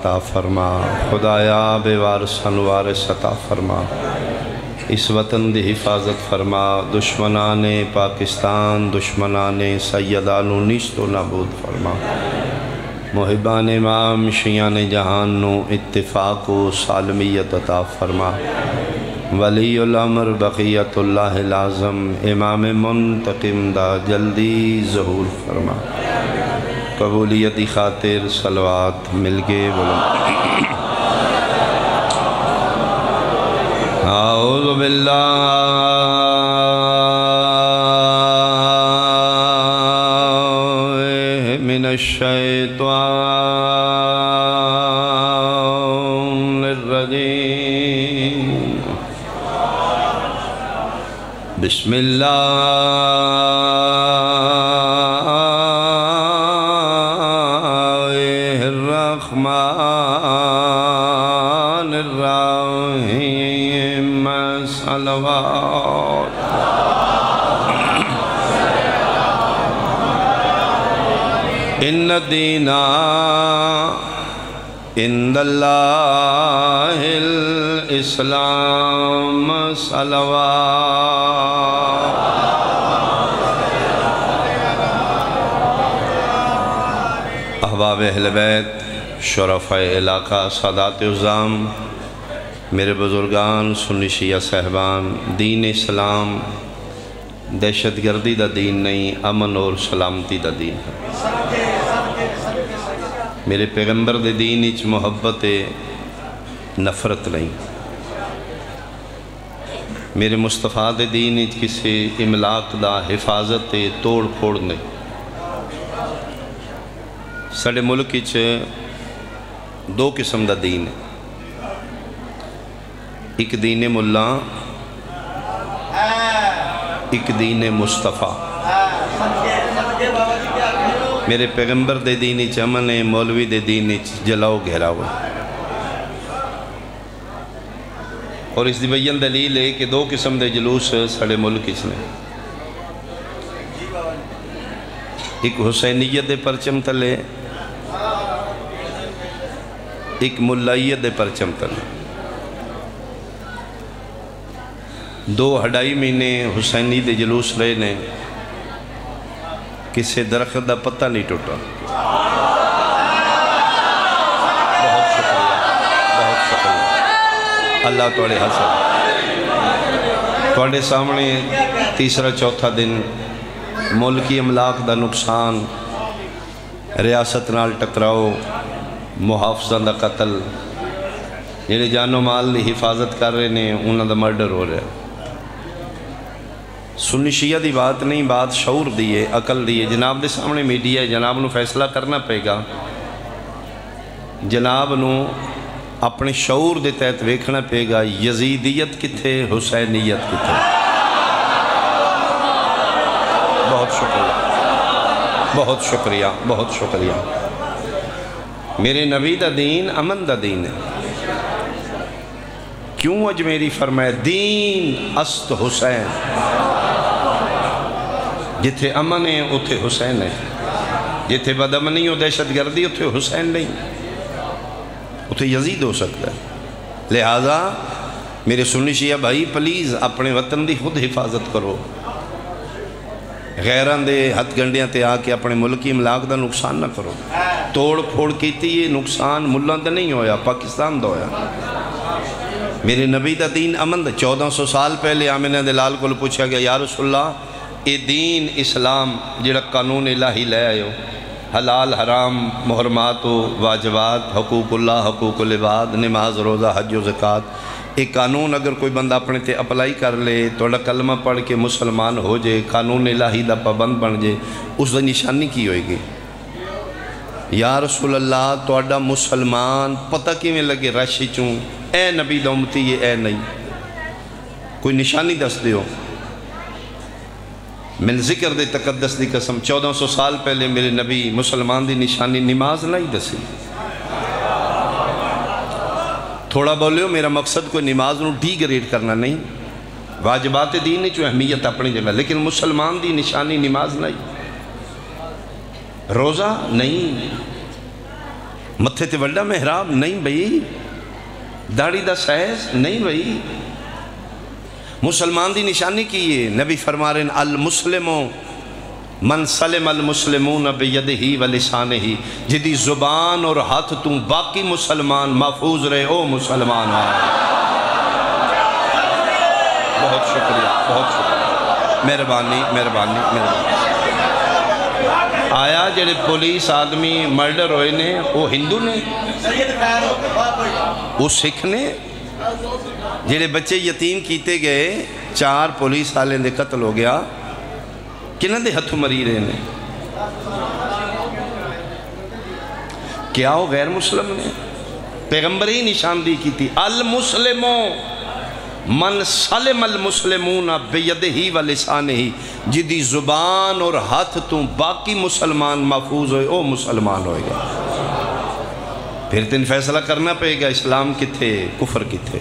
عطا فرما، خدایا بے وارثاں نوں وارث عطا فرما، اس وطن دی حفاظت فرما، دشمنان پاکستان، دشمنان سیدان نوں نیست و نابود فرما، محبان امام شیعان جہان نوں اتفاق و سالمیت عطا فرما، ولی الامر بقیت اللہ العظم امام منتقم دا جلدی ظہور فرما، قبولیت دی خاطر صلوات مل کے بولو۔ اعوذ باللہ من الشیطان الرجیم، بسم اللہ الرحمن الرحیم، صلوات۔ ان الدین عند اللہ الاسلام، صلوات۔ احباب اہل بیت، شرفاء علاقہ، سادات عظام، میرے بزرگان، سنی شیعہ صاحبان، دین اسلام دہشت گردی دا دین نہیں، امن اور سلامتی دا دین ہے۔ میرے پیغمبر دے دین اچ محبت نفرت نہیں، میرے مصطفیٰ دے دین اچ کسی املاک دا حفاظت توڑ پھوڑ نہیں۔ ساڑے ملک اچ دو قسم دا دین ہے، ایک دین ملا، ایک دین مصطفیٰ۔ میرے پیغمبر دے دین اچ امن ہے، مولوی دے دین اچ جلاؤ گھیرا ہوا۔ اور اس دی بیان دلیل ہے کہ دو قسم دے جلوس ساڑے ملک اچ نے، ایک حسینیت دے پرچم تلے، ایک ملائیت دے پرچم تلے۔ دو ہڈائی مہینے حسینی دے جلوس رہے نے، کسے درخت دا پتہ نہیں ٹوٹا۔ بہت شکریہ، بہت شکریہ اللہ توڑے حسن۔ توڑے سامنے تیسرا چوتھا دن ملکی املاک دا نقصان، ریاست نال ٹکراؤ، محافظان دا قتل، جنہیں جان و مال دی حفاظت کر رہے نے انہاں دا مرڈر ہو رہا ہے۔ سنی شیعہ دی بات نہیں، بات شعور دیئے، عقل دیئے۔ جناب دے سامنے میڈیا ہے، جناب نو فیصلہ کرنا پے گا، جناب نو اپنے شعور دے تحت ویکھنا پے گا یزیدیت کتھے، حسینیت کتھے۔ بہت شکریہ، بہت شکریہ، بہت شکریہ۔ میرے نبی دا دین امن دا دین ہے۔ کیوں اجمیری فرمائے دین است حسین، جتھے امن ہے اتھے حسین ہے، جتھے بدامنی و دہشت گردی اتھے حسین نہیں، اتھے یزید ہو سکتا ہے۔ لہذا میرے سنی شیعہ بھائی پلیز اپنے وطن دی خود حفاظت کرو، غیران دے ہتھ گنڈیاں تے آ کے اپنے ملکی املاک دا نقصان نہ کرو۔ توڑ پھوڑ کیتی یہ نقصان ملان دا نہیں ہویا، پاکستان دا ہویا۔ میرے نبی دا دین امن دا۔ 1400 سال پہلے آمنہ دلال کو پوچھا گیا یا رسول اللہ اے دین اسلام جڑا قانون الہی لے آئے ہو، حلال حرام، محرمات و واجبات، حقوق اللہ، حقوق العباد، نماز روزہ حج و زکوٰۃ، ایک قانون اگر کوئی بندہ اپنے تے اپلائی کر لے، توڑا کلمہ پڑھ کے مسلمان ہو جائے، قانون الہی دا پابند بن جائے، اس دا نشانی کی ہوئے گی؟ یا رسول اللہ توڑا مسلمان پتہ کیویں لگے راشی چوں، اے نبی دا امتی یہ اے نہیں، کوئی نشانی دس دیو۔ من ذکر دے تقدس دی قسم 1400 سال پہلے میرے نبی مسلمان دی نشانی نماز نہیں دسی۔ تھوڑا بولیو، میرا مقصد کوئی نماز نو ڈی گریڈ کرنا نہیں، واجبات دین جو اہمیت اپنی جگہ، لیکن مسلمان دی نشانی نماز نہیں، روزہ نہیں، متھے تے وڈا محراب نہیں بھئی، داڑھی دا سائز نہیں بھئی۔ مسلمان دی نشانی کی ہے، نبی فرما رہے ہیں المسلمو من سلم المسلمون بیدہی و لسانہی، جدی زبان اور ہاتھ توں باقی مسلمان محفوظ رہے، او مسلمان آئے۔ بہت شکریہ، بہت شکریہ، مہربانی مہربانی مہربانی۔ آیا جڑے پولیس آدمی مرڈر ہوئے نے وہ ہندو نے، وہ سکھ نے؟ جڑے بچے یتیم کیتے گئے، 4 پولیس والے دے قتل ہو گیا، کنہ دے ہتھوں مری رہے نے؟ کیا وہ غیر مسلم نے؟ پیغمبر ہی نشاندہی کی تھی، المسلمو من سلم المسلمون بیدہی و لسانہی، جدی زبان اور ہاتھ توں باقی مسلمان محفوظ ہوئے، او مسلمان ہوئے گا۔ پھر تین فیصلہ کرنا پڑے گا، اسلام کتھے کفر کتھے۔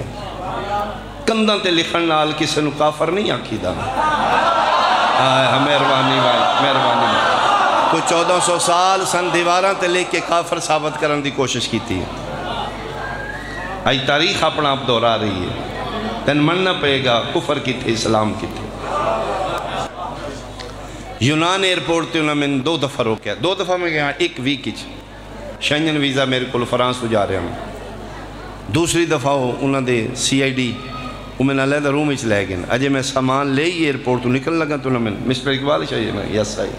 کندھاں تے لکھن نال کسے نو کافر نہیں آکھی دا۔ مہربانی بھائی، مہربانی بھائی۔ کوئی 1400 سال سن دیواراں تے لے کے کافر ثابت کرن دی کوشش کی تھی۔ آئی تاریخ اپنا آپ دورا رہی ہے، تین مننا پڑے گا کفر کتھے اسلام کتھے۔ یونان ایئرپورٹ تے انہوں میں 2 دفعہ روکیا، 2 دفعہ میں گیا، 1 ویک اچ شنجن ویزا میرے کو فرانس تو جا رہے ہیں۔ دوسری دفعہ انہوں نے CID وہ میں نہ لے دا روم اچ لے گئے، اجے میں سامان لے ہی ایئرپورٹ تو نکل لگا تو انہوں میں مسٹر اقبال چاہیے میں یس آئی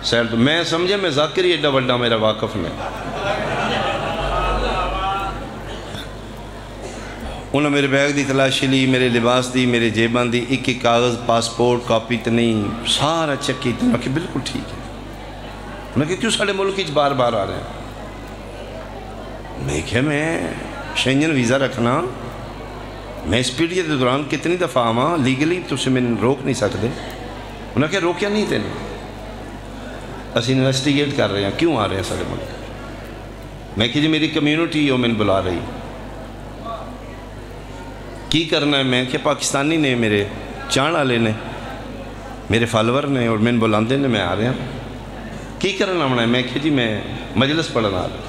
سیر تو میں سمجھے میں ذاکر ہی ایڈا وڈا میرا واقف میں۔ انہوں میرے بیگ دی تلاشی لی، میرے لباس دی، میرے جیبان دی، ایک کاغذ پاسپورٹ کاپی تو نہیں، سارا چیک کی تو میں کہ بالکل ٹھیک ہے۔ انہوں نے کہا کیوں ساڑھے ملک ہی بار بار آ رہے ہیں؟ میں کہا میں شنجن ویزا رکھنا، میں اس پیریڈ کے دوران کتنی دفعہ آواں لیگلی تو اسے میں روک نہیں سکتے۔ انہوں نے کہا روکیا نہیں تینے، اسی انویسٹیگیٹ کر رہے ہیں کیوں آ رہے ہیں ساڑھے ملک۔ میں کہ جی میری کمیونٹی ہو میں بلا رہی کی کرنا ہے؟ میں کہ پاکستانی نے میرے چان والے نے میرے فالور نے اور میں بلاندے نے میں آ رہے ہیں کی کرنا ہونا ہے؟ میں کہ جی میں مجلس پڑھنا آ رہا۔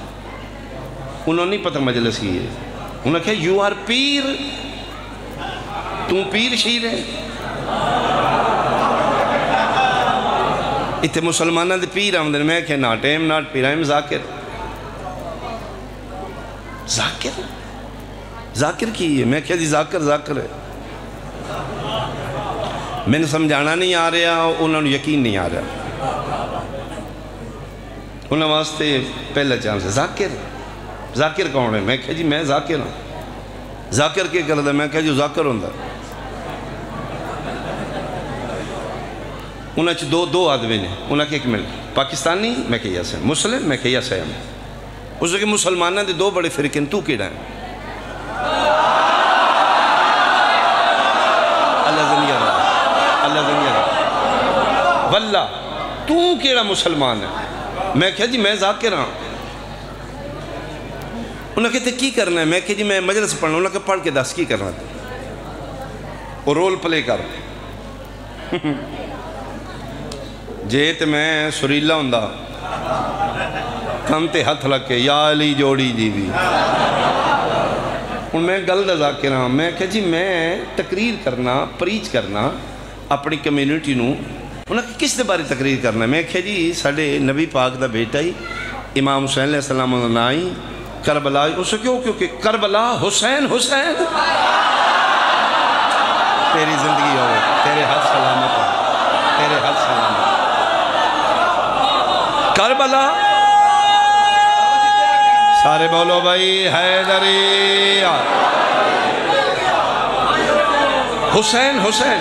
انہوں نہیں پتہ مجلس کی ہے۔ انہوں نے کہا یو آر پیر، تم پیر شیر ہے؟ اتنے مسلمانہ دے پیر آمدن، میں کہ ناٹ ایم ناٹ پیر، ایم ذاکر۔ ذاکر؟ ذاکر کی ہے؟ میں کہا جی ذاکر ذاکر ہے۔ میں نے سمجھانا نہیں آ رہا، انہوں نے یقین نہیں آ رہا۔ انہوں واسطے پہلا چانس ہے ذاکر۔ ذاکر کون ہے؟ میں کہا جی میں ذاکر ہوں۔ ذاکر کے کردہ؟ میں کہا جی ذاکر ہوں۔ انہوں نے دو آدمی نے، انہوں نے کہا ایک منٹ پاکستانی؟ میں کہا یس ہے۔ مسلم؟ میں کہا یس ہے۔ اس نے کہ مسلمانہ دے 2 بڑے فرقے، تو کیڑا ہے؟ واللہ تو کیڑا مسلمان ہے؟ میں کہا جی میں ذاکر ہوں۔ انہوں نے کہتے کی کرنا ہے؟ میں کہا جی میں مجلس پڑھنا۔ انہوں نے کہا پڑھ کے 10 کی کرنا تھا، اور رول پلے کر جے تے میں سریلا ہوں کم تے ہتھ لگ کے یا علی جوڑی جی بھی ان میں گل دا ذاکر ہوں۔ میں کہا جی میں تقریر کرنا، پریچ کرنا اپنی کمیونٹی نو۔ انہوں نے کس دے بارے تقریر کرنا ہے؟ میں کہا جی ساڑھے نبی پاک دا بیٹا ہی امام حسین علیہ السلام نائی کربلا، اس سے کیونکہ کربلا حسین حسین تیری زندگی ہو، تیرے ہاتھ سلامت ہو، تیرے ہاتھ سلامت کربلا۔ سارے بولو بھائی حیدری حسین حسین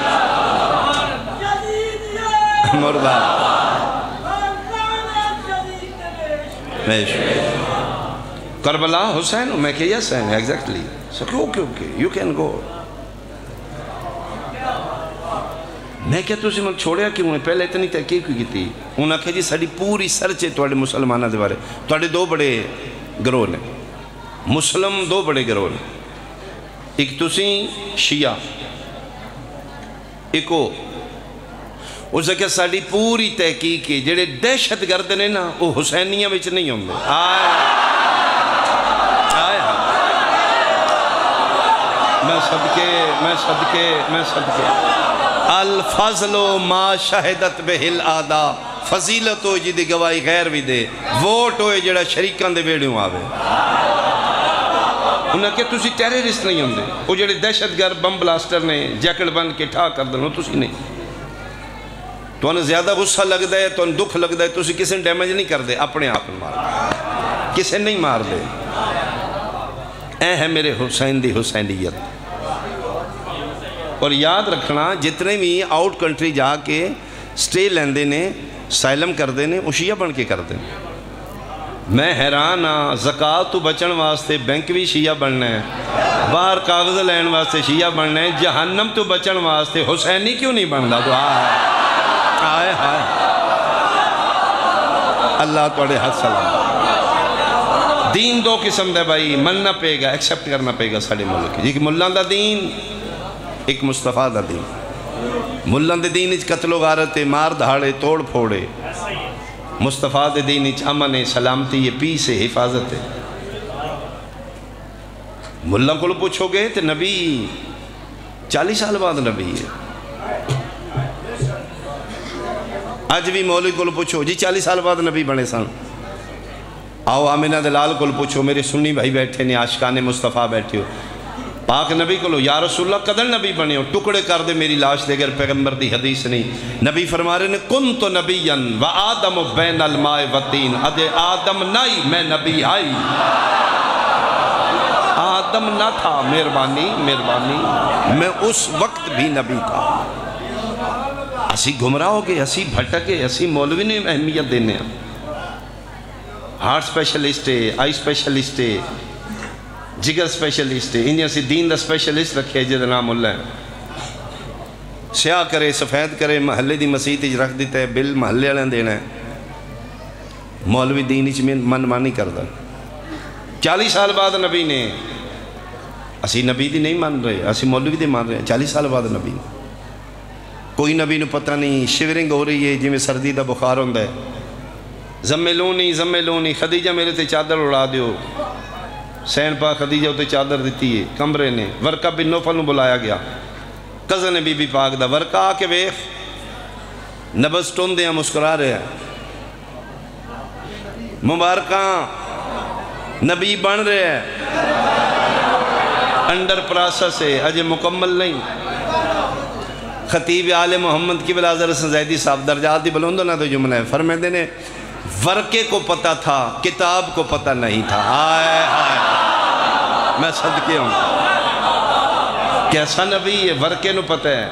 مردہ کربلا حسین۔ میں کہ یس ہے exactly. Okay you can go. میں کہا تو اسی ملک چھوڑیا کیوں ہے؟ پہلے اتنی تحقیق کی تھی۔ انہوں نے کہا جی ساڑھی پوری سرچ ہے توڑے مسلمانہ دے بارے، توڑے 2 بڑے گروہ نے، مسلم 2 بڑے گروہ نے، ایک تسیں شیعہ، ایک اس نے کہا ساڑھی پوری تحقیق کی جڑے دہشت گرد نے نا وہ حسینیہ وچ نہیں ہوں گے۔ صدقے الفضل ما شہدت بہل آدھا فضیلت ہوئی جی دی گواہی غیر بھی دے ووٹ ہوئے جڑا شریکان دے بیڑیوں آوے انہاں کہ تسی ٹیررسٹ نہیں ہوں دے وہ جڑے دہشت گرد بم بلاسٹر نے جیکٹ بند کے ٹھا کر دنو تسی نہیں تو انہیں زیادہ غصہ لگ دے تو انہیں دکھ لگ دے تسی کسی نے ڈیمیج نہیں کر دے اپنے آپ میں مار کسی نہیں مار دے اے ہے میرے حسین دی حسینیت اور یاد رکھنا جتنے بھی آؤٹ کنٹری جا کے سٹے لیندے نے سائلم کر دے نے وہ شیعہ بن کے کر دے میں حیران ہاں زکاة تو بچن واسطے بینک بھی شیعہ بننا ہے باہر کاغذ لین واسطے شیعہ بننا ہے جہنم تو بچن واسطے حسینی کیوں نہیں بندا دعا ہے آئے ہائے اللہ توڑے حد سلام دین دو قسم دے بھائی مننا پے گا ایکسپٹ کرنا پے گا ساڑھے ملک ایک ملان دا دین ایک مصطفیٰ دا دین ملان دے دین اچھ قتل و غارت مار دھاڑے توڑ پھوڑے مصطفیٰ دے دین اچھ امن سلامتی یہ پی سے حفاظت ہے ملان کو لو پوچھو گے تو نبی 40 سال بعد نبی ہے آج بھی مولوی کو لو پوچھو جی 40 سال بعد نبی بنے سن آؤ آمینہ دلال کو لو پوچھو میرے سنی بھائی بیٹھے نے عاشقان مصطفیٰ بیٹھے ہو پاک نبی کو لو یا رسول اللہ قدر نبی بنے ہو ٹکڑے کر دے میری لاش دے گر پیغمبر دی حدیث نہیں نبی فرما رہے نے کن تو نبیًا و آدم بین الماء و تین ادھے آدم نائی میں نبی آئی آدم نہ تھا مہربانی میں اس وقت بھی نبی تھا اسی گمراہ ہو گئے اسی بھٹکے اسی مولوی نے اہمیت دینے ہیں ہارٹ سپیشلسٹ ہے آئی سپیشلسٹ ہے جگر سپیشلسٹ ہے انہیں اسی دین دا سپیشلسٹ رکھے جدہ نام اللہ ہے سیاہ کرے سفید کرے محلے دی مسیح اچھ رکھ دیتا ہے بل محلے والے دینا ہے مولوی دین اچھ من مانی کردہ 40 سال بعد نبی نے اسی نبی دی نہیں مان رہے اسی مولوی دی مان رہے ہیں 40 سال بعد نبی کوئی نبی نے پتہ نہیں شیورنگ ہو رہی ہے جی میں سردی دا بخار ہوندہ ہے زملونی خدیجہ میرے تے چادر اڑا دیو سین پاک خدیجہ ہوتے چادر دیتی ہے کمرے نے ورقہ بن نوفل نو بلایا گیا قزن بی بی پاک دا ورقہ آکے ویخ نبض ٹون دیا مسکرا رہے ہیں مبارکاں نبی بن رہے ہیں انڈر پراسس ہے اجے مکمل نہیں خطیب آل محمد کی بلازر حسن زیدی صاحب درجات دی بلوندو نا تو جملہ ہے فرمائے دینے ورقے کو پتہ تھا کتاب کو پتہ نہیں تھا آئے میں صدقے ہوں کیسا نبی ہے ورقے نو پتہ ہے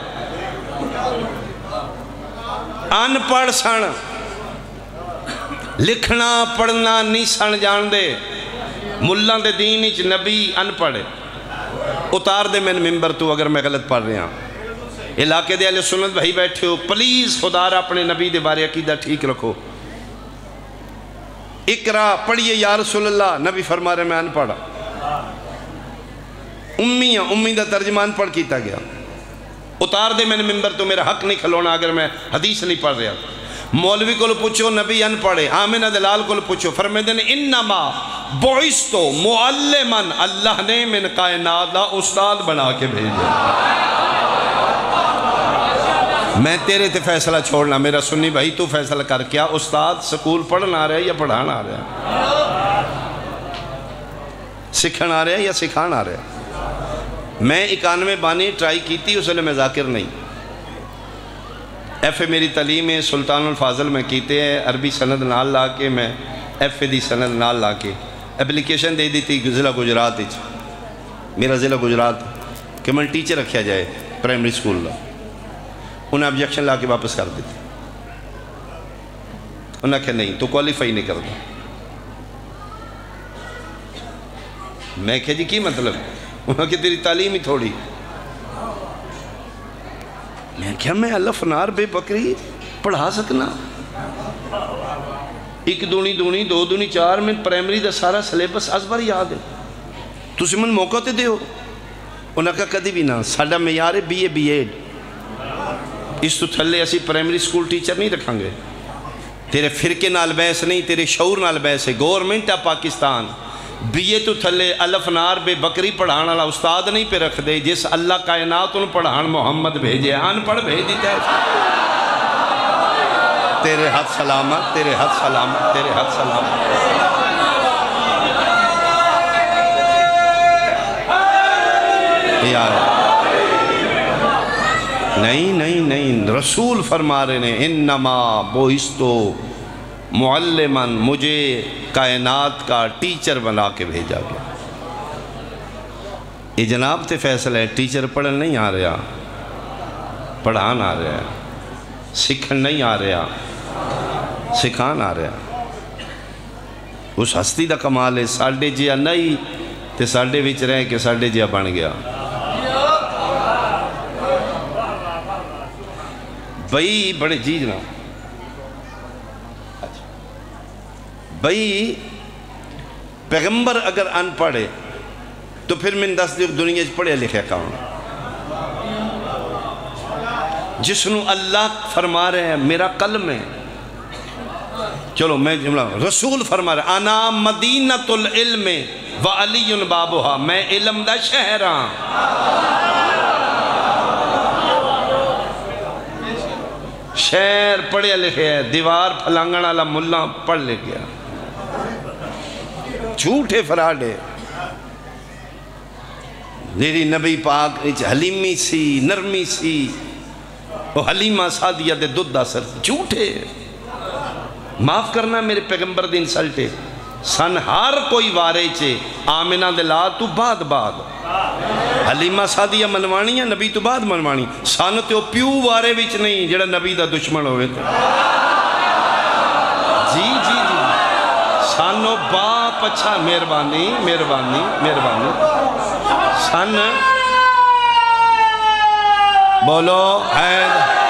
ان پڑھ سن لکھنا پڑھنا نہیں سن جان دے ملان دے دین اچھ نبی ان پڑھے اتار دے میں ممبر تو اگر میں غلط پڑھ رہا ہوں علاقے دے اہل سنت بھائی بیٹھے ہو پلیز خدا را اپنے نبی دے بارے عقیدہ ٹھیک رکھو اقرا پڑھئے یا رسول اللہ نبی فرما رہے میں ان پڑھا امی دا ترجمان پڑھ کیتا گیا اتار دے میں نے ممبر تو میرا حق نہیں کھلونا اگر میں حدیث نہیں پڑھ رہا مولوی کو لو پوچھو نبی ان پڑھے آمینہ دلال کو لو پوچھو فرمائے دینے انما بعثتو معلمن اللہ نے من کائنات دا استاد بنا کے بھیجے میں تیرے تے فیصلہ چھوڑنا میرا سنی بھائی تو فیصلہ کر کیا استاد سکول پڑھنا آ رہا ہے یا پڑھانا آ رہا ہے سکھنا آ رہا ہے یا سکھانا آ رہا ہے میں 91 بانی ٹرائی کی تھی اس لئے میں ذاکر نہیں ایف اے میری تعلیم ہے سلطان الفاضل میں کیتے ہیں عربی سند نال لا کے میں ایف اے دی سند نال لا کے اپلیکیشن دے دی تھی ضلع گجرات میرا ضلع گجرات کہ میں ٹیچر رکھیا جائے پرائمری سکول لا انہیں آبجیکشن لا کے واپس کر دیتے انہیں کہا نہیں تو کوالیفائی نہیں کرتا میں کہا جی کی مطلب انہیں کہا تیری تعلیم ہی تھوڑی میں کہا میں الف نار بے بکری پڑھا سکنا ایک دونی دونی دو دونی چار میں پرائمری دا سارا سلیبس از بار یاد ہے تسی من موقع تے دے ہو انہیں کہا کدی بھی نہ ساڑھا معیار بی ایڈ اس تو تھلے اسی پرائمری سکول ٹیچر نہیں رکھاں گے تیرے فرقے نال بحث نہیں تیرے شعور نال بحث ہے گورنمنٹ ہے پاکستان بیے تو تھلے الف نار بے بکری پڑھان والا استاد نہیں پہ رکھ دے جس اللہ کائنات ان پڑھان محمد بھیجے ان پڑھ بھیج دیتا ہے تیرے ہاتھ سلامت تیرے ہاتھ سلامت تیرے ہاتھ سلامت یار نہیں رسول فرما رہے ہیں انما بعثتو معلماً مجھے کائنات کا ٹیچر بنا کے بھیجا گیا یہ جناب تے فیصلہ ہے ٹیچر پڑھن نہیں آ رہا پڑھان آ رہا ہے سکھن نہیں آ رہا سکھان آ رہا اس ہستی دا کمال ہے ساڑھے جیا نہیں تے ساڑھے وچ رہ کے ساڑھے جیا بن گیا بھئی بڑے جی جناب بھئی پیغمبر اگر ان پڑھے تو پھر من دس دیکھ دنیا پڑھے لکھے کون جس نو اللہ فرما رہے ہیں میرا قلم ہے چلو میں جملہ رسول فرما رہے ہیں انا مدینۃ العلم وعلی بابوہا میں علم دا شہر ہاں شہر پڑھے لکھے ہے دیوار پھلانگن والا ملا پڑھ لے گیا جھوٹے فراڈے میری نبی پاک حلیمی سی نرمی سی وہ حلیمہ سادیہ دے دودھ دا سر جھوٹے معاف کرنا میرے پیغمبر دے انسلٹے سن ہر کوئی وارے چے آمنہ دلا تو بعد حلیمہ سادیہ منوانی ہے نبی تو بعد منوانی سن تو پیو وارے وچ نہیں جڑا نبی دا دشمن ہوئے تھے جی سانو باپ اچھا مہربانی سن بولو حید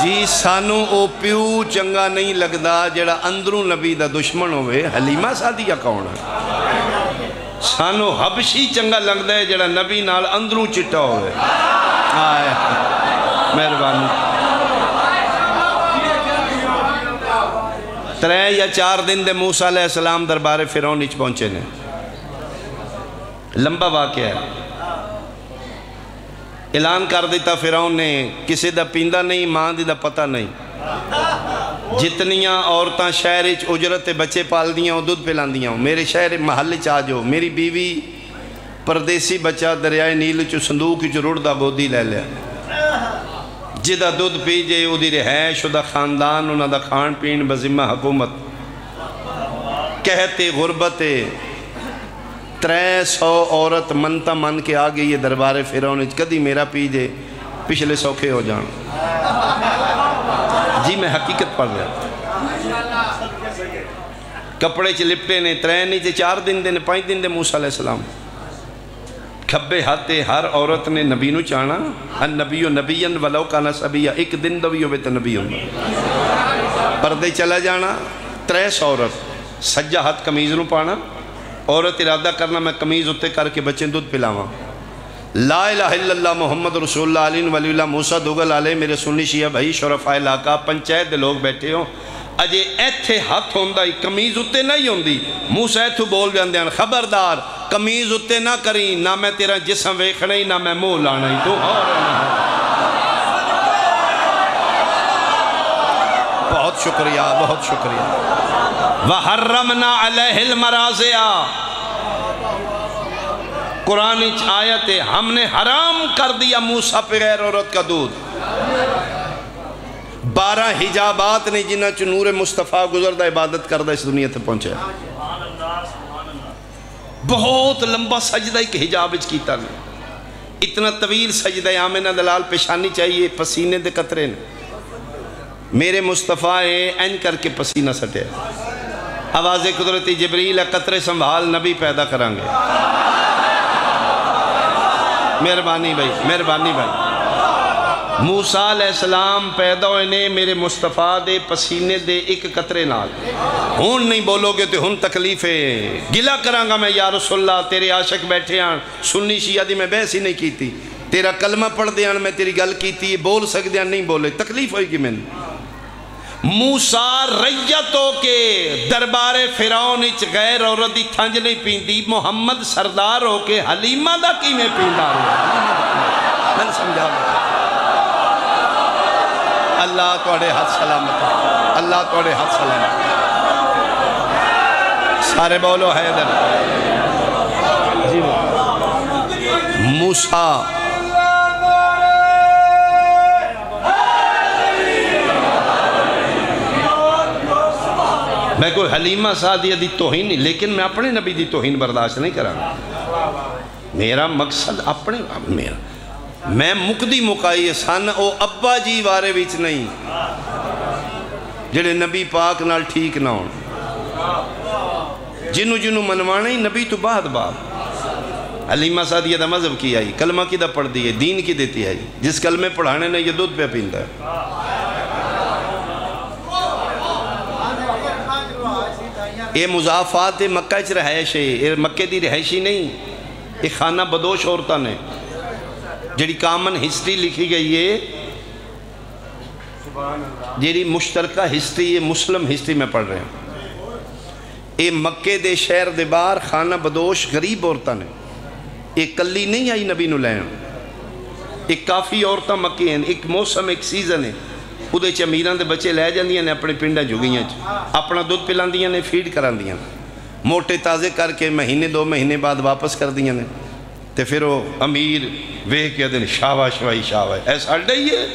جی سانو او پیو چنگا نہیں لگدا جڑا اندروں نبی دا دشمن ہوئے حلیمہ سادیہ کون ہے سانو حبشی چنگا لگدا ہے جڑا نبی نال اندروں چٹا ہوئے آئے مہربانی 3 یا 4 دن دے موسیٰ علیہ السلام دربار فرعون اچ پہنچے نے لمبا واقعہ ہے اعلان کر دیتا فرعون نے کسی دا پیندہ نہیں ماں دی دا پتہ نہیں جتنیاں عورتاں شہر اچ اجرت بچے پال دیاں ہوں دودھ پلان دیاں ہوں میرے شہر محل چاہ جو میری بیوی پردیسی بچہ دریائے نیل چو صندوق چو رڑ دا گودی لے لیا جدہ دودھ پی جے او دی رہائش دا خاندان انہا دا کھان پین بذمہ حکومت کہتے غربت 300 عورت منتا من کے آگے یہ دربار فرعون کدی میرا پی جے پچھلے سوکھے ہو جان جی میں حقیقت پڑھ رہا کپڑے چھ لپٹے نے 3 نیچے 4 دن دے 5 دن دے موسیٰ علیہ السلام کھبے ہاتھے ہر عورت نے نبی نو چانا ان نبیو نبیین ولو کانا سبیہ ایک دن دویو بیت نبیوں پردے چلا جانا 300 عورت سجا ہاتھ کمیز نو پانا عورت ارادہ کرنا میں کمیز اتے کر کے بچیں دودھ پلاواں لا الہ الا اللہ محمد رسول اللہ علیہ ولی اللہ موسیٰ دوگل علیہ میرے سنی شیعہ بھائی شرفاء علاقہ پنچایت دے لوگ بیٹھے ہوں اجے ایتھے ہاتھ ہوندہ ہی کمیز اتے نہیں ہوندی موسیٰ ایتھو بول جاندے ہیں خبردار کمیز اتے نہ کریں نہ میں تیرا جسم ویکھنا ہی نہ میں منہ لانا ہی تو بہت شکریہ وَحَرَّمْنَا عَلَيْهِ الْمَرَازِعَ قرآن آیت ہے ہم نے حرام کر دیا موسیٰ پہ غیر عورت کا دودھ 12 حجابات نے جنہ چو نور مصطفیٰ گزردہ عبادت کردہ اس دنیا تے پہنچے بہت لمبا سجدہ ایک حجاب اچ کیتا نے اتنا طویل سجدہ آمنہ دلال پیشانی چاہیے پسینے دے قطرے نے میرے مصطفیٰ این کر کے پسینہ سٹے آواز قدرتی جبریل قطرے سنبھال نبی پیدا کرانگے مہربانی بھائی موسیٰ علیہ السلام پیدا ہوئے میرے مصطفیٰ دے پسینے دے ایک قطرے نال ہون نہیں بولو گے تو ہون تکلیف ہے گلہ کرانگا میں یا رسول اللہ تیرے عاشق بیٹھے ہیں سنی شیعہ دی میں بحث ہی نہیں کی تھی تیرا کلمہ پڑھ دیاں میں تیری گل کی تھی بول سک دیاں نہیں بولے تکلیف ہوئی گی میں موسیٰ ریتوں کے دربار فرعون اچ غیر عورت دی تھنج نہیں پیندی، محمد سردار ہو کے حلیمہ دا کی میں پیندہ رہا میں سمجھا لوں۔ اللہ توڑے ہاتھ سلامت، اللہ توڑے ہاتھ سلامت، سارے بولو حیدر جی موسیٰ میں کوئی حلیمہ سعدیہ دی توہین نہیں، لیکن میں اپنے نبی دی توہین برداشت نہیں کرا۔ میرا مقصد اپنے میں مقدی مقائی سن او ابا جی وارے وچ نہیں جڑے نبی پاک نال ٹھیک نہ ہون، جنو منوانا ہی نبی تو بعد باپ۔ حلیمہ سعدیہ دا مذہب کی آئی، کلمہ کی دا پڑھ دیئے، دین کی دیتی ہے، جس کلمے پڑھانے نے یہ دودھ پہ پیندہ ہے۔ یہ مضافات مکہ اچ رہائش ہے، یہ مکہ دی رہائشی نہیں، یہ خانہ بدوش عورتہ نے جڑی کامن ہسٹری لکھی گئی ہے، جڑی مشترکہ ہسٹری یہ مسلم ہسٹری میں پڑھ رہے ہیں۔ یہ مکہ دے شہر دے بار خانہ بدوش غریب عورتہ نے، یہ کلی نہیں آئی نبی نو لین، ایک کافی عورتہ مکہ ہیں، ایک موسم ایک سیزن ہے، ادھے چھ امیران دے بچے لے جاندیاں نے اپنے پنڈا جھگیاں اپنا دودھ پلاندیاں نے، فیڈ کراندیاں، موٹے تازے کر کے مہینے 2 مہینے بعد واپس کر دیاں نے، تے پھر وہ امیر وے کے دن شاباش بھائی شاباش ایسا ڈائی ہے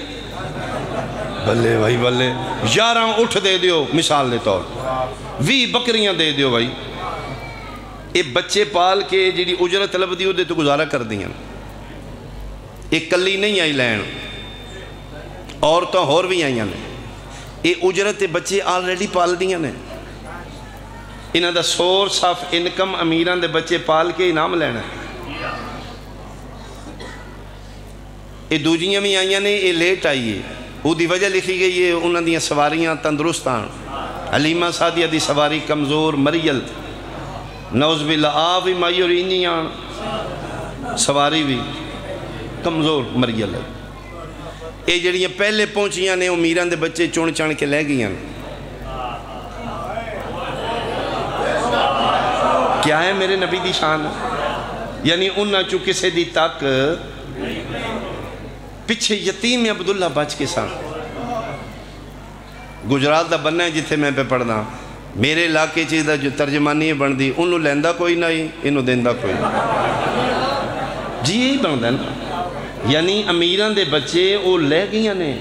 بلے بھائی بلے 11 اٹھ دے دیو مثال دے طور 20 بکریاں دے دیو بھائی، یہ بچے پال کے جیڑی اجرت طلب دیو دے تو گزارا کر دیاں، ایک کلی نہیں آئی لین عورتوں ہور بھی آئیاں نے، یہ اجرت بچے آلریڈی پال دیاں نے، انہاں دا سورس آف انکم امیران دے بچے پال کے انعام لینا ہے۔ یہ دوجیاں بھی آئیاں نے، یہ لیٹ آئیے، وہ دی وجہ لکھی گئی ہے انہاں دیاں سواریاں تندرستان، حلیمہ سعدیہ دی سواری کمزور مریل، نوز باللہ آوی مائی اور انجیاں سواری بھی کمزور مریل ہے۔ یہ جڑیاں پہلے پہنچیاں نے امیران دے بچے چون چان کے لے گئیاں، کیا ہے میرے نبی دی شان؟ یعنی انہاں چکے سے دی تک پچھے یتیم عبداللہ بچ کے سان گجرات دا بننا ہے جتھے میں پہ پڑھنا، میرے علاقے چیز دا جو ترجمانی بن دی انہوں لیندہ کوئی نہیں انہوں دیندہ کوئی نہیں، جی یہی بندہ نا، یعنی امیران دے بچے وہ لے گئیاں نے،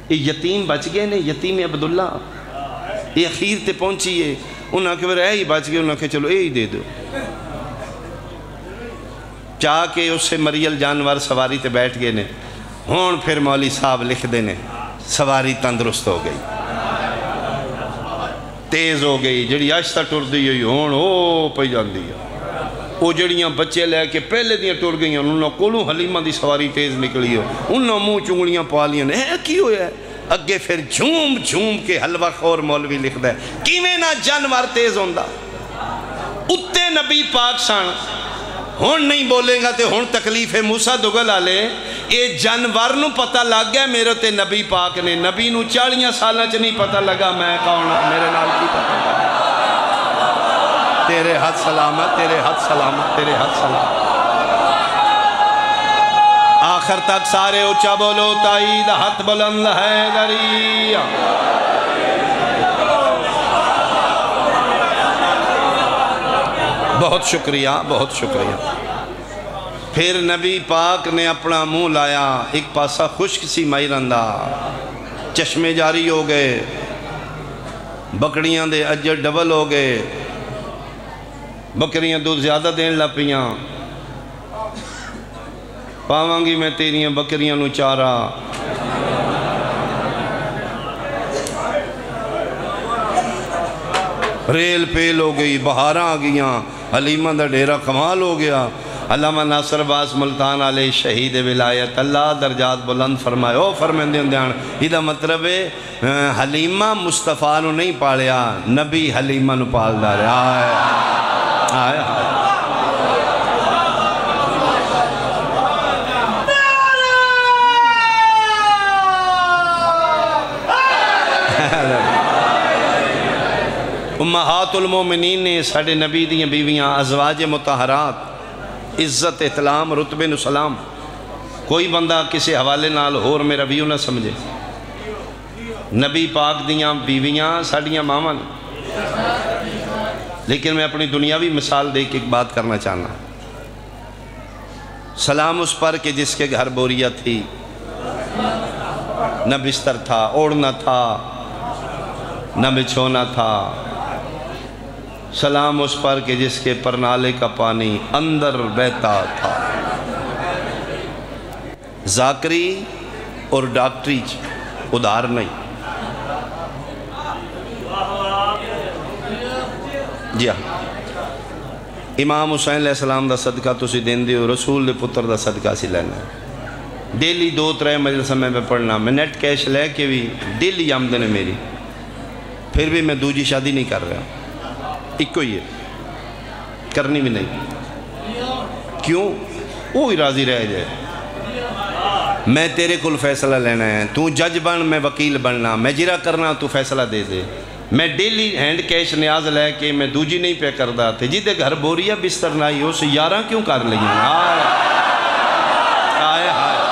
یہ یتیم بچ گئے نے، یتیم عبداللہ یہ اخیر تے پہنچی ہے، انہاں کہ اے ہی بچ گئے، انہاں کہ چلو اے ہی دے دو، چاہ کے اس سے مریل جانور سواری تے بیٹھ گئے نے، ہون پھر مولی صاحب لکھ دینے سواری تندرست ہو گئی، تیز ہو گئی، جڑی آشتہ ٹر دی ہوئی ہون او پہ جان دیا، وہ جڑیاں بچے لے کے پہلے دیاں ٹر گئیاں، انہوں کولوں حلیمہ دی سواری تیز نکلی ہو، انہوں منہ چنگلیاں پالیاں نے، کی ہویا ہے؟ اگے پھر جھوم کے حلوہ خور مولوی لکھ دے کیویں نہ جانور تیز ہوندہ، اتے نبی پاک سان ہون نہیں بولیں گا تے ہون تکلیف ہے موسیٰ دگل آلے، اے جانور نو پتہ لگ گیا میرے تے نبی پاک نے، نبی نو 40 سالہ چ نہیں پتہ لگا میں کون میرے نال کی پتہ لگا، تیرے ہاتھ سلامت، تیرے ہاتھ سلامت، تیرے ہاتھ سلامت، آخر تک سارے اچھا بولو تائید ہاتھ بلند ہے دریا، بہت شکریہ بہت شکریہ۔ پھر نبی پاک نے اپنا منہ لایا، ایک پاسا خشک سی مائی رندہ، چشمے جاری ہو گئے، بکڑیاں دے اجر ڈبل ہو گئے، بکریاں دودھ زیادہ دین لپیاں، پاوانگی میں تیریاں بکریاں نو چارا، ریل پیل ہو گئی، بہاراں آ گئیاں، حلیمہ دا ڈیرہ کمال ہو گیا۔ علامہ ناصر عباس ملتان علیہ شہید ولایت اللہ درجات بلند فرمائے، او فرمیندے اندیان یہ دا مطلب ہے حلیمہ مصطفیٰ نو نہیں پالیا، نبی حلیمہ نو پال دا رہے آئے آئے آئے امہات المومنین نے ساڑھے نبی دیاں بیویاں ازواج مطہرات عزت احترام رتبے نو سلام کوئی بندہ کسی حوالے نال ہور میرا ویو نہ سمجھے نبی پاک دیاں بیویاں ساڑھیاں مامان لیکن میں اپنی دنیاوی مثال دے کے ایک بات کرنا چاہنا سلام اس پر کہ جس کے گھر بوریا تھی نہ بستر تھا اوڑھنا تھا نہ بچھونا تھا سلام اس پر کہ جس کے پرنالے کا پانی اندر بہتا تھا ذاکری اور ڈاکٹری ادھار نہیں جی ہاں امام حسین علیہ السلام دا صدقہ تسی دین دیو رسول دے پتر دا صدقہ سی لینا ڈیلی 2-3 مجلس میں پڑھنا میں نیٹ کیش لے کے بھی ڈیلی آمدن ہے میری پھر بھی میں دوجی شادی نہیں کر رہا ایک کو یہ کرنی بھی نہیں کیوں وہی راضی رہ جائے میں تیرے کل فیصلہ لینا ہے تو جج بن میں وکیل بننا میں جرا کرنا تو فیصلہ دے دے میں ڈیلی ہینڈ کیش نیاز لے کے میں دوجی نہیں پہ کردہ تھے جی دے گھر بوریا بستر نائی ہو سے 11 کیوں کر لگیں آئے آئے آئے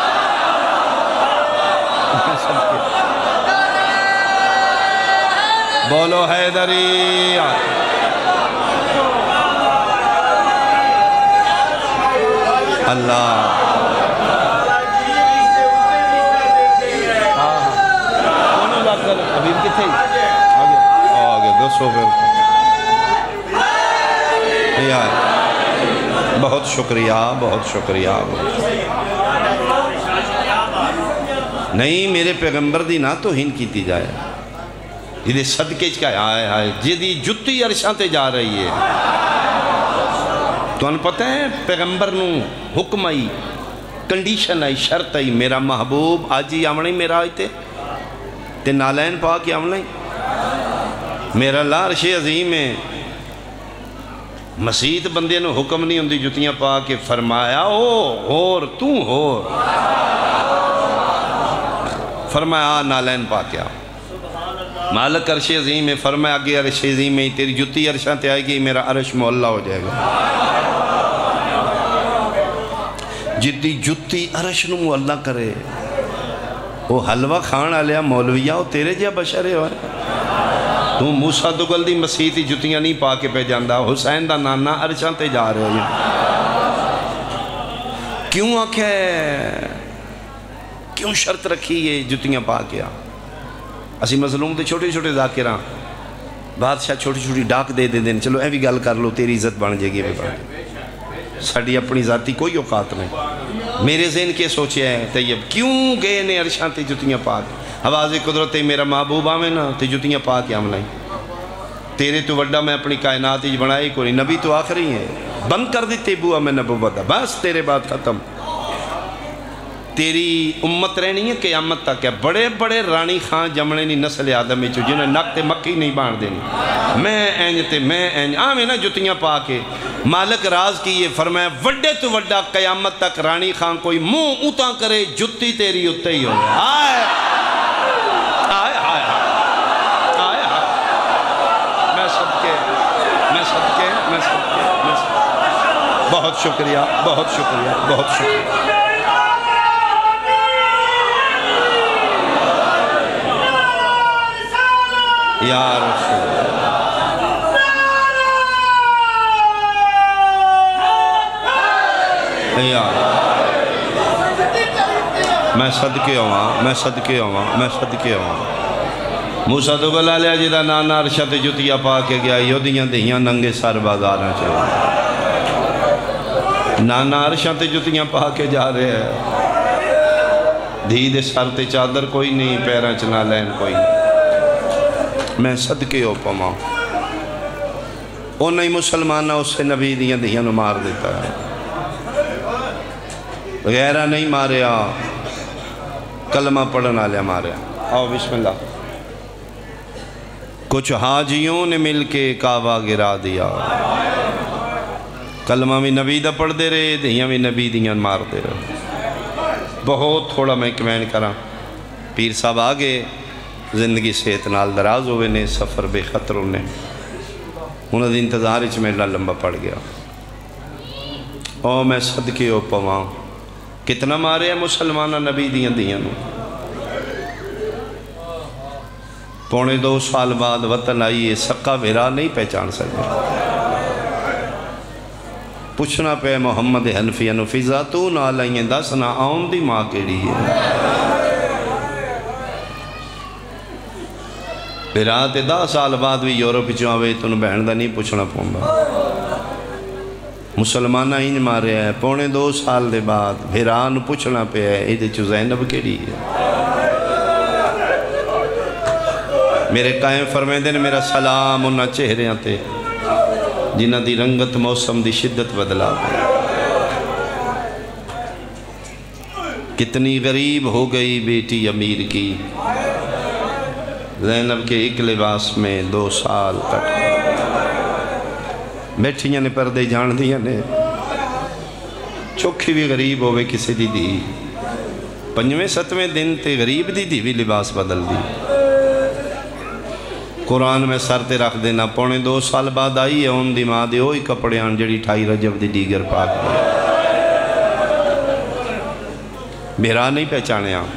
بولو حیدری اللہ حبیب کتھے آگے 200 پہ بہت شکریہ بہت شکریہ نہیں میرے پیغمبر دی نہ تو ہن کیتی جائے جدے صدقے چکا آئے آئے جدی جتی عرشاں تے جا رہی ہے تو ان پتہ ہے پیغمبر نو حکم آئی کنڈیشن آئی شرط آئی میرا محبوب آج ہی آمنے میرا آئی تے نالین پاک آمنے میرا اللہ عرش عظیم ہے مسیح بندے نو حکم نہیں ہوندی جتیاں پا کے فرمایا اور تو ہور فرمایا نالین پا کیا مالک عرش عظیم ہے فرمایا آگے عرش عظیم ہے تیری جتی عرشاں تے آئے گی میرا عرش معلّہ ہو جائے گا جدی جتی عرش نو معلّہ کرے وہ حلوہ کھان آلیا مولویہ وہ تیرے جا بشرے ہوئے تو موسیٰ دگل دی مسیح تی جتیاں نہیں پا کے پہ جاندہ حسین دا نانا عرشاں تے جا رہے ہیں کیوں آکھے کیوں شرط رکھی یہ جتیاں پا کیا اسی مظلوم تے چھوٹے چھوٹے ذاکران بادشاہ چھوٹی چھوٹی ڈاک دے دیں چلو اے بھی گل کر لو تیری عزت بن جائے گی ساڑھی اپنی ذاتی کوئی اوقات نہیں میرے ذہن کے سوچے ہیں طیب کیوں گئے نے عرشاں تے جتیاں پاک حواز قدرت میرا محبوب آمیں نا تے جتیاں پاک آم نہیں تیرے تو وڈا میں اپنی کائنات ہی بنائی کوئی نبی تو آخری ہیں بند کر دیتے بوا میں نبوت بس تیرے بات ختم تیری امت رہنی ہے قیامت تک ہے بڑے بڑے رانی خان جمنے نہیں نسل آدم میں جنہیں نقط مکی نہیں بان دینی میں اینجتے میں اینج آمیں نا جتیاں پاکے مالک راز کی یہ فرمایا وڈے تو وڈا قیامت تک رانی خان کوئی منہ اوتا کرے جتی تیری اتے ہی ہو آئے آئے آئے آئے آئے میں صدقے بہت شکریہ بہت شکریہ بہت شکریہ یا رسول میں صدقے ہوں میں صدقے ہوں میں صدقے ہوں موسیٰ تو گلہ لیا جدہ نانا عرشہ تے جتیا پا کے گیا یودیاں دہیاں ننگے سار بازارنا چاہیے نانا عرشہ تے جتیاں پا کے جا رہے ہیں دھی دے سار تے چادر کوئی نہیں پیران چنا لین کوئی نہیں میں صدقے ہو پماؤں او نہیں مسلمانہ اس سے نبی دیاں دہیاں نو مار دیتا ہے غیرہ نہیں ماریا کلمہ پڑھنا لیا ماریا آؤ بسم اللہ کچھ حاجیوں نے مل کے کعبہ گرا دیا کلمہ بھی نبی دا پڑھ دے رہے دہیاں بھی نبی دیاں مار دے رہے بہت تھوڑا میں کمین کرا پیر صاحب آگے زندگی صحت نال دراز ہوئے نے سفر بے خطر ہونے انہوں نے انتظار وچ میرا لمبا پڑ گیا. او میں صدقے او پواں کتنا مارے ہیں مسلمانہ نبی دیاں دیاں نو. پونے 2 سال بعد وطن آئیے سکا بھیرا نہیں پہچان سکے. پوچھنا پہ محمد حنفی انو فضا تو نال آئیے دسنا آن دی ماں کیڑی ہے. بھیرا تے 10 سال بعد بھی یورپ چوں آوے تو انہوں بہن دا نہیں پوچھنا پوندا. مسلمانہ انج مارے ہیں پونے 2 سال دے بعد بھیرا نو پوچھنا پہ ہے ایدے چو زینب کیڑی ہے. میرے قائم فرمیندے نے میرا سلام انہاں چہریاں تے جنہ دی رنگت موسم دی شدت بدلا. کتنی غریب ہو گئی بیٹی امیر کی. زینب کے ایک لباس میں 2 سال تک بیٹھیاں نے پردے جان دیاں نے. چوکھی بھی غریب ہوئے کسی دی دی 5ویں 7ویں دن تے غریب دی بھی لباس بدل دی. قرآن میں سر تے رکھ دینا پونے 2 سال بعد آئی ہے ان دی ماں دے ہوئی کپڑے آن جڑی 28 رجب دی دیگر پاک دی. بھیرا نہیں پہچانے آن.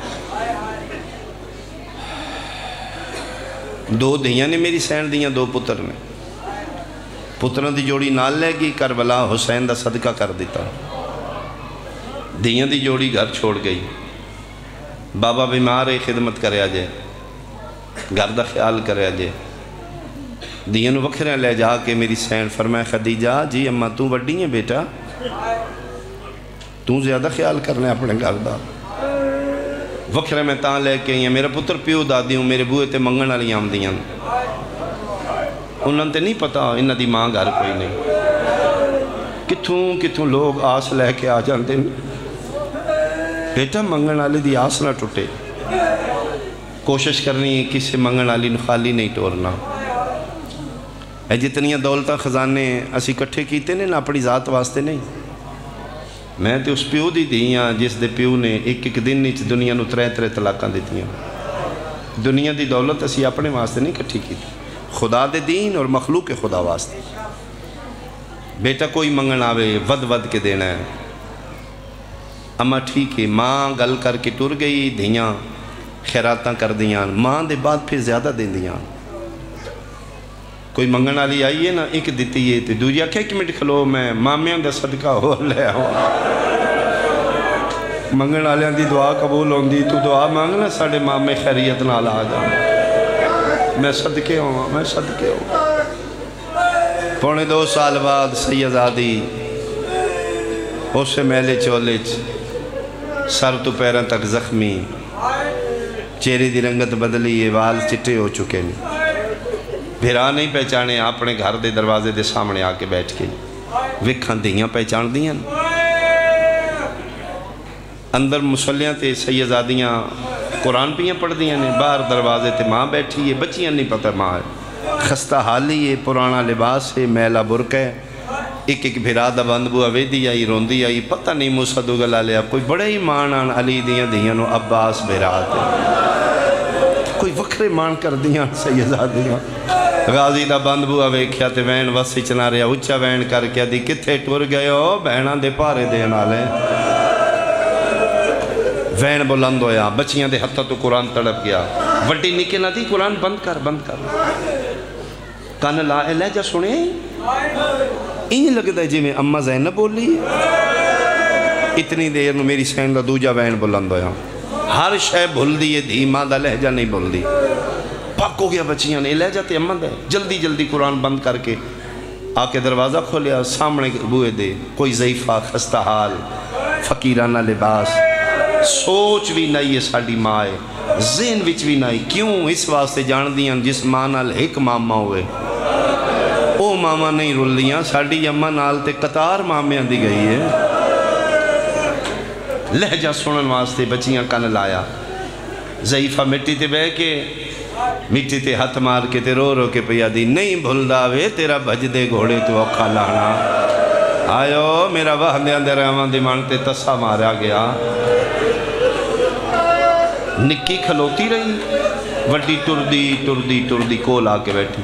2 دھیاں نے میری سین دیاں 2 پتر نے. پتروں دی جوڑی نال لے گی کربلا حسین دا صدقہ کر دیتا. دھیاں دی جوڑی گھر چھوڑ گئی. بابا بیمار ہے خدمت کرے آجے گھر دا خیال کرے آجے. دیاں نو وکھرے لے جا کے میری سین فرمائے خدیجہ جی اماں تو وڈی ہیں بیٹا تو زیادہ خیال کرنے اپنے گھر دا. وکھرے میں تاں لے کے ہیں میرا پتر پیو دادی ہوں میرے بوئے تے منگن والی آم دیاں. انہوں تے نہیں پتا انہاں دی ماں گھر کوئی نہیں. کتھوں لوگ آس لے کے آ جاندے بیٹا منگن والی دی آس نہ ٹوٹے. کوشش کرنی ہے کسی منگن والی نو خالی نہیں ٹورنا. اے جتنیاں دولتاں خزانے اسی کٹھے کیتے نے نہ اپنی ذات واسطے نہیں. میں تے اس پیو دی دیاں جس دے پیو نے ایک دن نیچ دنیا نو 3 طلاقاں دیتیاں. دنیا دی دولت اسی اپنے واسطے نہیں کٹھی کی خدا دے دین اور مخلوق خدا واسطے. بیٹا کوئی منگن آوے ود کے دینا ہے. اما ٹھیک ہے ماں گل کر کے ٹر گئی دھیاں خیراتاں کر دیاں ماں دے بعد پھر زیادہ دیں دیاں. کوئی منگن والی آئی ہے نا ایک دیتی ہے تے دوجی آکھے 1 منٹ کھلو میں مامیاں دا صدقہ ہو لے آؤں. منگن والیاں دی دعا قبول ہوندی تو دعا مانگنا ساڑھے مامے خیریت نال آ جاؤں. میں صدقے ہوں. پونے 2 سال بعد سیدزادی اسے میلے چولچ سر تو پیروں تک زخمی چہرے دی رنگت بدلی ہے وال چٹے ہو چکے ہیں. بھیرا نہیں پہچانے اپنے گھر دے دروازے دے سامنے آ کے بیٹھ کے وکھاں دیاں پہچان دیاں. اندر مسلیاں تے سیدزادیاں قرآن پیاں پڑھ دیاں نے. باہر دروازے تے ماں بیٹھی ہے بچیاں نہیں پتہ ماں ہے. خستہ حالی ہے پرانا لباس ہے میلا برقع ہے. ایک بھیرا دا بند بو اویدی آئی روندی آئی پتہ نہیں موسیٰ دو گلا لیا کوئی بڑے ہی مان آن علی دیاں نو عباس بھیرا تے کوئی وکھرے مان کر دیاں سیدزادیاں. غازی دا بند بو اویکھیا تے وین وسی چنا رہا اچھا وین کر کے دی کتھے ٹور گئے ہو بہناں دے پارے دینا لے. وین بلند ہویا بچیاں دے ہتھا تو قرآن تڑپ گیا. وڈی نکے نہ دی قرآن بند کر کان لا لہجہ سنے انج لگتا ہے جی میں اماں زینب بولی. اتنی دیر نو میری سین دا دوجا وین بلند ہویا. ہر شے بھول دی ہے دھی ماں دا لہجہ نہیں بھول دی. پاک ہو گیا بچیاں نے لہجہ تے اماں دا جلدی قرآن بند کر کے آ کے دروازہ کھولیا. سامنے بوئے دے کوئی ضعیفہ خستہ حال فقیرانہ لباس. سوچ بھی نہیں ہے ساڑی ماں ہے ذہن وچ بھی نہیں. کیوں اس واسطے جان دیاں جس ماں نال ایک ماما ہوئے او ماما نہیں رول دیاں. ساڑی اماں نال تے قطار مامیاں دی گئی ہے. لہجہ سنن واسطے بچیاں کن لایا. ضعیفہ مٹی تے بے کے مٹی تے ہاتھ مار کے تے رو کے پیا دی نہیں بھلدا وے تیرا بھج دے گھوڑے تو اوکھا لانا. آئیو میرا وحدے اندر آمان دی مانتے تسا مارا گیا. نکی کھلوتی رہی وڈی ٹردی کول آ کے بیٹھی.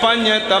5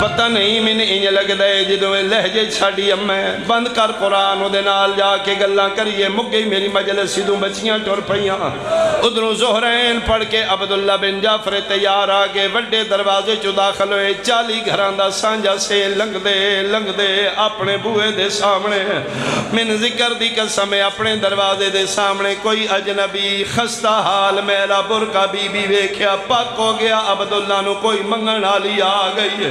پتہ نہیں میں نے انج لگ دے جدو میں لہجے چھاڑی امیں بند کر قرآن او دے نال جا کے گلاں کریے مک گئی میری مجلس سیدوں بچیاں ٹور پئیاں ادھروں زہرین پڑھ کے عبداللہ بن جعفر تیار آگے وڈے دروازے چو داخل ہوئے 40 گھران دا سانجا سے لنگ دے اپنے بوئے دے سامنے من ذکر دی قسم اپنے دروازے دے سامنے کوئی اجنبی خستہ حال میرا برکا بی بی ویکھیا پاک ہو گیا عبداللہ نو کوئی منگن آلی آ گئی ہے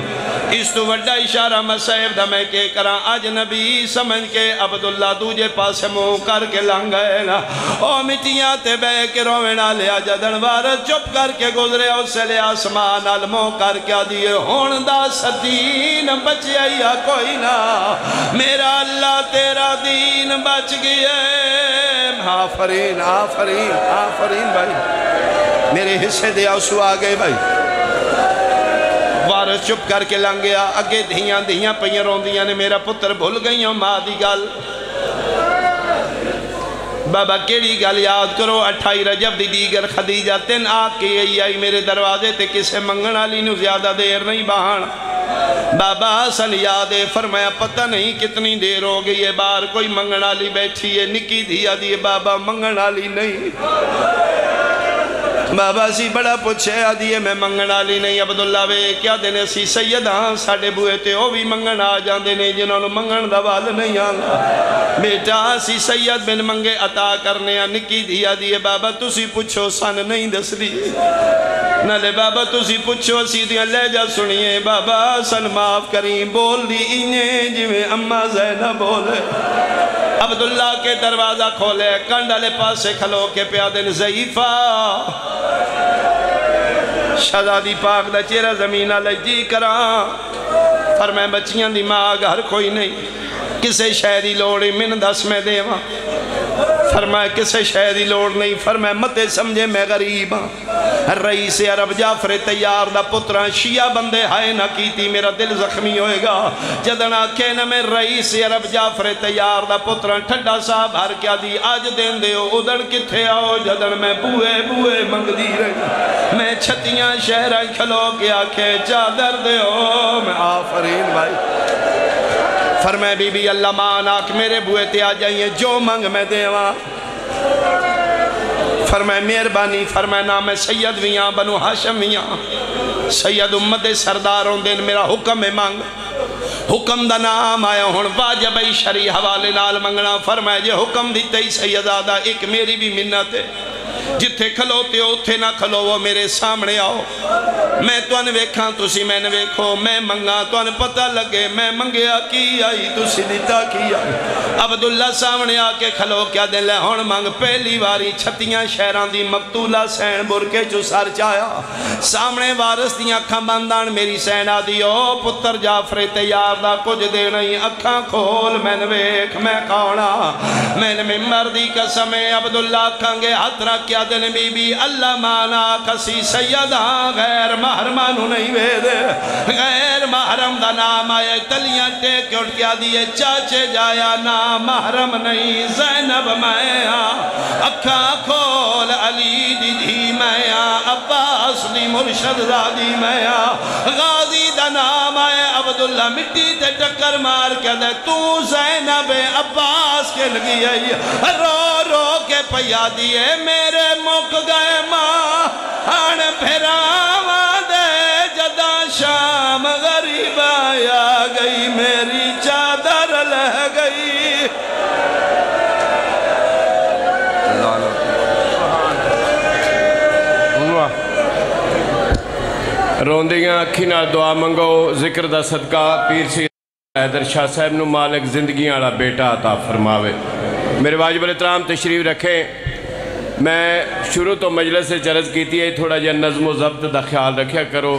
اس تو وڈا اشارہ مسائب دا میں کے کران اجنبی سمجھ کے عبداللہ دوجے پاس منہ کر کے لنگ گئے نا او مٹیاں تے بے کے روینا لیا جدن وارد چپ کر کے گزرے اسے لے آسمان علموں کر کے دیئے ہون دا سدین بچ آیا کوئی نہ میرا اللہ تیرا دین بچ گئے آفرین آفرین آفرین بھائی میرے حصے دے آسو آگئے بھائی وارث چپ کر کے لنگ گیا اگے دھیاں پہیاں روندیاں نے میرا پتر بھول گئیاں ماں دی گل بابا کیڑی گل یاد کرو 28 رجب دی دیگر خدیجہ 3 آگ کے آئی میرے دروازے تے کسے منگن علی نو زیادہ دیر نہیں بہان بابا حسن یاد ہے فرمایا پتہ نہیں کتنی دیر ہو گئی ہے باہر کوئی منگن علی بیٹھی ہے نکی دیا دیئے بابا منگن علی نہیں بابا سی بڑا پوچھے آدھیے میں منگن آلی نہیں عبداللہ وے کیا دینے سی سید ہاں ساڑھے بوئے تے او بھی منگن آ جان دینے جنہوں نے منگن دوال نہیں آنگا بیٹا سی سید بن منگے عطا کرنے نکی دیا دیئے بابا تسی پوچھو سن نہیں دس دی نالے بابا تسی پوچھو سیدھیاں لے جا سنیے بابا سن معاف کریں بول دی انہیں جویں اممہ زینب بولے عبداللہ کے دروازہ کھولے کنڈالے پاسے کھلو کے پیادن ضعیفہ شہزادی پاک دا چیرہ زمینہ لجی کران فرمائے بچیاں دی ماں گھر کوئی نہیں کسے شہری لوڑی من دس میں دے وہاں فرمائے کسے شہری لوڑ نہیں فرمائے متے سمجھے میں غریب ہاں رئیس عرب جعفر تیار دا پتران شیعہ بندے ہائے نہ کیتی میرا دل زخمی ہوئے گا جدنا کہنا میں رئیس عرب جعفر تیار دا پتران ٹھڈا صاحب ہر کیا دی آج دین دے ہو ادھر کتھے آؤ جدن میں بوئے منگ دی رہی میں چھتیاں شہرہ کھلو کے آنکھیں چادر دے ہو میں آفرین بھائی فرمائے بی بی اللہ ماناک میرے بوئے تے آ جائیں جو منگ میں دے وہاں فرمائے مہربانی فرمائے نام سید ویاں بنو ہاشم ویاں سید امت سرداروں دن میرا حکم مانگ حکم دا نام آیا ہون واجب شریع حوالے نال منگنا فرمائے جے حکم دیتے ہی سیدادہ ایک میری بھی منت ہے جتھے کھلوتے ہو اتھے نہ کھلو وہ میرے سامنے آؤ میں تو ان ویکھاں تسی میں نے ویکھو میں منگا تو ان پتہ لگے میں منگیا کی آئی تسی دیتا کی آئی عبداللہ سامنے آکے کھلو کیا دے لے ہون منگ پہلی واری چھتیاں شہران دی مقتولہ سین برکے جو سر چایا سامنے وارث دیاں اکھاں بندان میری سین آدھی او پتر جعفر تیار دا کچھ دے نہیں اکھاں کھول میں نے ویکھ میں کھونا میں نے ممبر دی قسم عبداللہ اکھاں گے ہاتھ رکھ کیا دن بی بی اللہ مانا کسی سیدہ غیر محرمانو نہیں ویدے غیر محرم دا نام آئے تلیاں ٹیک اٹھ کیا دیئے چاچے جایا نام محرم نہیں زینب میں اکھا کھول علی دی دھی میں عباس دی مرشد دادی میں غازی دا نام آئے عبداللہ مٹی تے ٹکر مار کے دے تو زینب عباس کے لگی ہے رو رو کے پیا دیئے میرے مک گئے ماں ہن پھراواں دے جدا شام غریب آیا گئی میری چادر لہ گئی روندیاں اکھینا دعا منگو ذکر دا صدقہ پیر سی حیدر شاہ صاحب نو مالک زندگیاں والا بیٹا عطا فرماوے میرے واجب الاحترام تشریف رکھیں میں شروع تو مجلس سے عرض کیتی ہے تھوڑا جا نظم و ضبط دا خیال رکھیا کرو